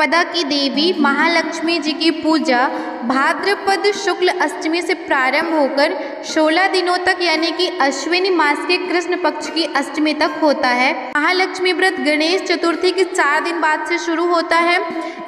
पदा की देवी महालक्ष्मी जी की पूजा भाद्रपद शुक्ल अष्टमी से प्रारंभ होकर 16 दिनों तक यानी कि अश्विनी मास के कृष्ण पक्ष की अष्टमी तक होता है। महालक्ष्मी व्रत गणेश चतुर्थी के 4 दिन बाद से शुरू होता है।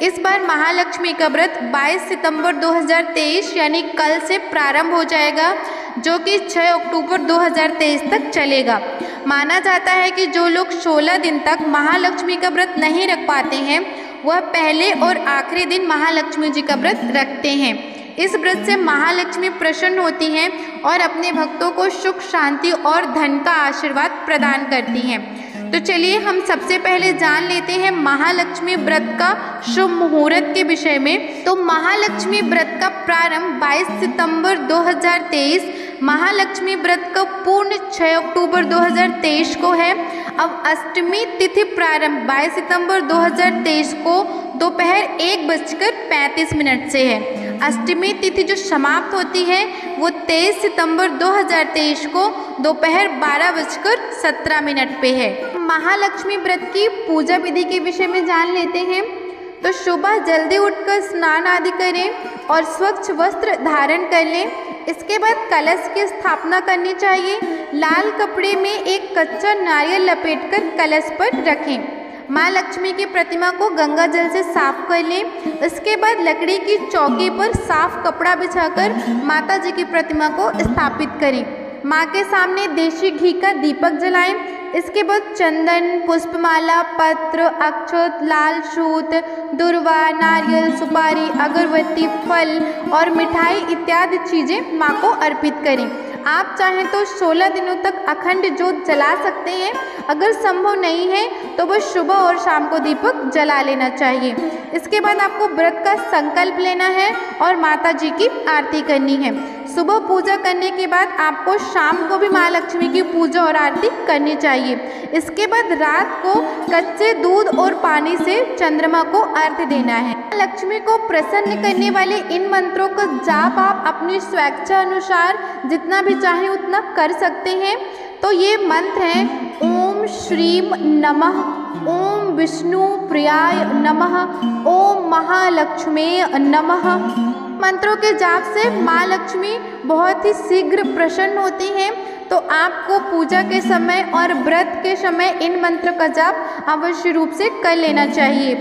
इस बार महालक्ष्मी का व्रत 22 सितंबर 2023 यानी कल से प्रारंभ हो जाएगा, जो कि 6 अक्टूबर 2023 तक चलेगा। माना जाता है कि जो लोग 16 दिन तक महालक्ष्मी का व्रत नहीं रख पाते हैं वह पहले और आखिरी दिन महालक्ष्मी जी का व्रत रखते हैं। इस व्रत से महालक्ष्मी प्रसन्न होती हैं और अपने भक्तों को सुख शांति और धन का आशीर्वाद प्रदान करती हैं। तो चलिए हम सबसे पहले जान लेते हैं महालक्ष्मी व्रत का शुभ मुहूर्त के विषय में। तो महालक्ष्मी व्रत का प्रारंभ 22 सितंबर 2023, महालक्ष्मी व्रत का पूर्ण 6 अक्टूबर 2023 को है। अब अष्टमी तिथि प्रारंभ 22 सितंबर 2023 को दोपहर 1:35 से है। अष्टमी तिथि जो समाप्त होती है वो 23 सितंबर 2023 को दोपहर 12:17 पे है। महालक्ष्मी व्रत की पूजा विधि के विषय में जान लेते हैं। तो सुबह जल्दी उठकर स्नान आदि करें और स्वच्छ वस्त्र धारण कर लें। इसके बाद कलश की स्थापना करनी चाहिए। लाल कपड़े में एक कच्चा नारियल लपेटकर कलश पर रखें। माँ लक्ष्मी की प्रतिमा को गंगा जल से साफ कर लें। इसके बाद लकड़ी की चौकी पर साफ कपड़ा बिछाकर माता जी की प्रतिमा को स्थापित करें। माँ के सामने देशी घी का दीपक जलाएं। इसके बाद चंदन, पुष्पमाला, पत्र, अक्षत, लाल सूत, दुर्वा, नारियल, सुपारी, अगरबत्ती, फल और मिठाई इत्यादि चीज़ें माँ को अर्पित करें। आप चाहें तो 16 दिनों तक अखंड ज्योत जला सकते हैं। अगर संभव नहीं है तो बस सुबह और शाम को दीपक जला लेना चाहिए। इसके बाद आपको व्रत का संकल्प लेना है और माता जी की आरती करनी है। सुबह पूजा करने के बाद आपको शाम को भी माँ लक्ष्मी की पूजा और आरती करनी चाहिए। इसके बाद रात को कच्चे दूध और पानी से चंद्रमा को अर्घ्य देना है। लक्ष्मी को प्रसन्न करने वाले इन मंत्रों का जाप आप अपनी स्वेच्छा अनुसार जितना भी चाहें उतना कर सकते हैं। तो ये मंत्र हैं ओम श्रीम नमः, ओम विष्णु प्रियाय नमः, ओम महालक्ष्मे नमः। मंत्रों के जाप से माँ लक्ष्मी बहुत ही शीघ्र प्रसन्न होती हैं। तो आपको पूजा के समय और व्रत के समय इन मंत्र का जाप अवश्य रूप से कर लेना चाहिए।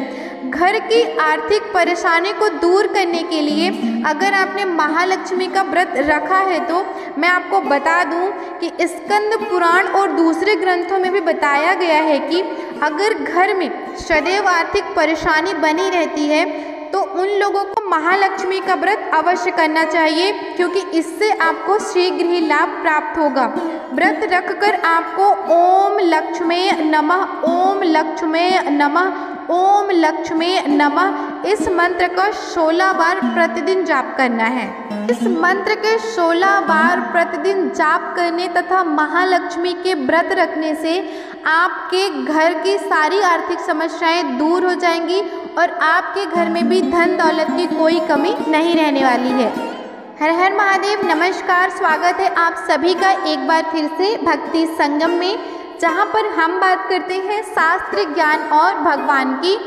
घर की आर्थिक परेशानी को दूर करने के लिए अगर आपने महालक्ष्मी का व्रत रखा है तो मैं आपको बता दूं कि स्कंद पुराण और दूसरे ग्रंथों में भी बताया गया है कि अगर घर में सदैव आर्थिक परेशानी बनी रहती है तो उन लोगों को महालक्ष्मी का व्रत अवश्य करना चाहिए, क्योंकि इससे आपको शीघ्र ही लाभ प्राप्त होगा। व्रत रखकर आपको ओम लक्ष्मे नमः, ओम लक्ष्मे नमः, ओम लक्ष्मे नमः इस मंत्र का 16 बार प्रतिदिन जाप करना है। इस मंत्र के 16 बार प्रतिदिन जाप करने तथा महालक्ष्मी के व्रत रखने से आपके घर की सारी आर्थिक समस्याएं दूर हो जाएंगी और आपके घर में भी धन दौलत की कोई कमी नहीं रहने वाली है। हर हर महादेव, नमस्कार, स्वागत है आप सभी का एक बार फिर से भक्ति संगम में, जहां पर हम बात करते हैं शास्त्र ज्ञान और भगवान की।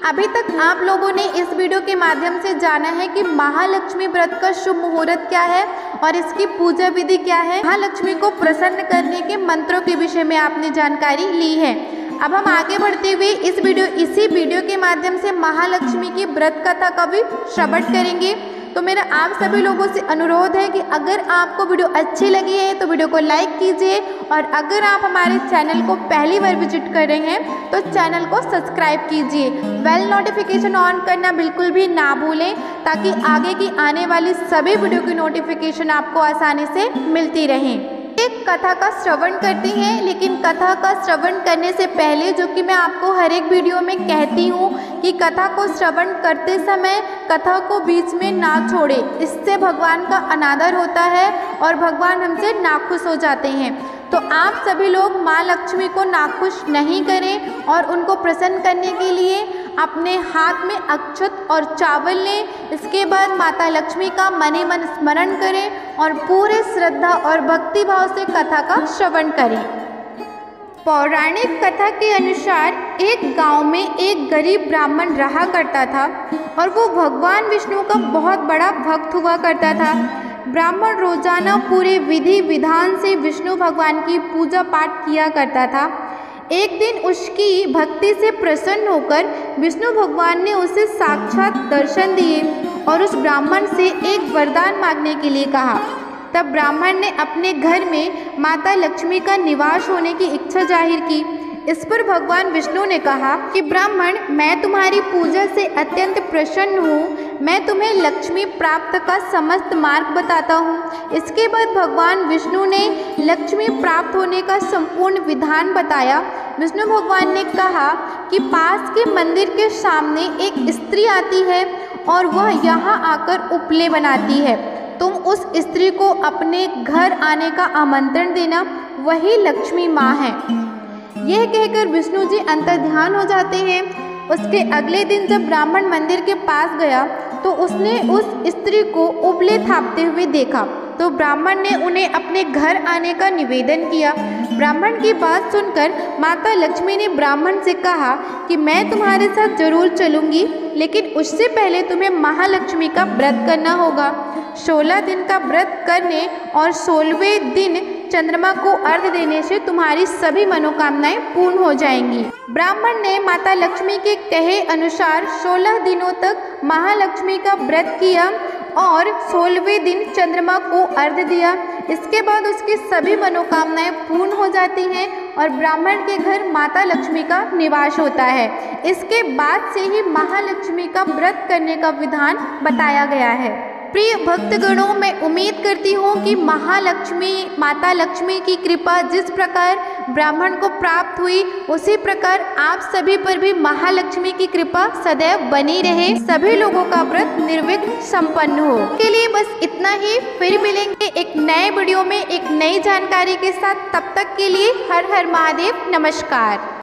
अभी तक आप लोगों ने इस वीडियो के माध्यम से जाना है कि महालक्ष्मी व्रत का शुभ मुहूर्त क्या है और इसकी पूजा विधि क्या है। महालक्ष्मी को प्रसन्न करने के मंत्रों के विषय में आपने जानकारी ली है। अब हम आगे बढ़ते हुए इसी वीडियो के माध्यम से महालक्ष्मी की व्रत कथा का भी श्रवण करेंगे। तो मेरा आप सभी लोगों से अनुरोध है कि अगर आपको वीडियो अच्छी लगी है तो वीडियो को लाइक कीजिए और अगर आप हमारे चैनल को पहली बार विजिट कर रहे हैं तो चैनल को सब्सक्राइब कीजिए। बेल नोटिफिकेशन ऑन करना बिल्कुल भी ना भूलें, ताकि आगे की आने वाली सभी वीडियो की नोटिफिकेशन आपको आसानी से मिलती रहें। एक कथा का श्रवण करते हैं, लेकिन कथा का श्रवण करने से पहले जो कि मैं आपको हर एक वीडियो में कहती हूँ कि कथा को श्रवण करते समय कथा को बीच में ना छोड़े, इससे भगवान का अनादर होता है और भगवान हमसे नाखुश हो जाते हैं। तो आप सभी लोग माँ लक्ष्मी को नाखुश नहीं करें और उनको प्रसन्न करने के लिए अपने हाथ में अक्षत और चावल लें। इसके बाद माता लक्ष्मी का मने मन स्मरण करें और पूरे श्रद्धा और भक्ति भाव से कथा का श्रवण करें। पौराणिक कथा के अनुसार एक गांव में एक गरीब ब्राह्मण रहा करता था और वो भगवान विष्णु का बहुत बड़ा भक्त हुआ करता था। ब्राह्मण रोजाना पूरे विधि विधान से विष्णु भगवान की पूजा पाठ किया करता था। एक दिन उसकी भक्ति से प्रसन्न होकर विष्णु भगवान ने उसे साक्षात दर्शन दिए और उस ब्राह्मण से एक वरदान मांगने के लिए कहा। तब ब्राह्मण ने अपने घर में माता लक्ष्मी का निवास होने की इच्छा जाहिर की। इस पर भगवान विष्णु ने कहा कि ब्राह्मण, मैं तुम्हारी पूजा से अत्यंत प्रसन्न हूँ। मैं तुम्हें लक्ष्मी प्राप्त का समस्त मार्ग बताता हूँ। इसके बाद भगवान विष्णु ने लक्ष्मी प्राप्त होने का संपूर्ण विधान बताया। विष्णु भगवान ने कहा कि पास के मंदिर के सामने एक स्त्री आती है और वह यहाँ आकर उपले बनाती है। तुम उस स्त्री को अपने घर आने का आमंत्रण देना, वही लक्ष्मी माँ है। यह कहकर विष्णु जी अंतर्ध्यान हो जाते हैं। उसके अगले दिन जब ब्राह्मण मंदिर के पास गया तो उसने उस स्त्री को उपले थापते हुए देखा, तो ब्राह्मण ने उन्हें अपने घर आने का निवेदन किया। ब्राह्मण की बात सुनकर माता लक्ष्मी ने ब्राह्मण से कहा कि मैं तुम्हारे साथ जरूर चलूँगी, लेकिन उससे पहले तुम्हें महालक्ष्मी का व्रत करना होगा। 16 दिन का व्रत करने और 16वें दिन चंद्रमा को अर्घ्य देने से तुम्हारी सभी मनोकामनाएं पूर्ण हो जाएंगी। ब्राह्मण ने माता लक्ष्मी के कहे अनुसार 16 दिनों तक महालक्ष्मी का व्रत किया और 16वें दिन चंद्रमा को अर्घ्य दिया। इसके बाद उसकी सभी मनोकामनाएं पूर्ण हो जाती हैं और ब्राह्मण के घर माता लक्ष्मी का निवास होता है। इसके बाद से ही महालक्ष्मी का व्रत करने का विधान बताया गया है। प्रिय भक्तगणों, मैं उम्मीद करती हूँ कि महालक्ष्मी माता लक्ष्मी की कृपा जिस प्रकार ब्राह्मण को प्राप्त हुई, उसी प्रकार आप सभी पर भी महालक्ष्मी की कृपा सदैव बनी रहे। सभी लोगों का व्रत निर्विघ्न संपन्न हो। के लिए बस इतना ही। फिर मिलेंगे एक नए वीडियो में एक नई जानकारी के साथ। तब तक के लिए हर हर महादेव, नमस्कार।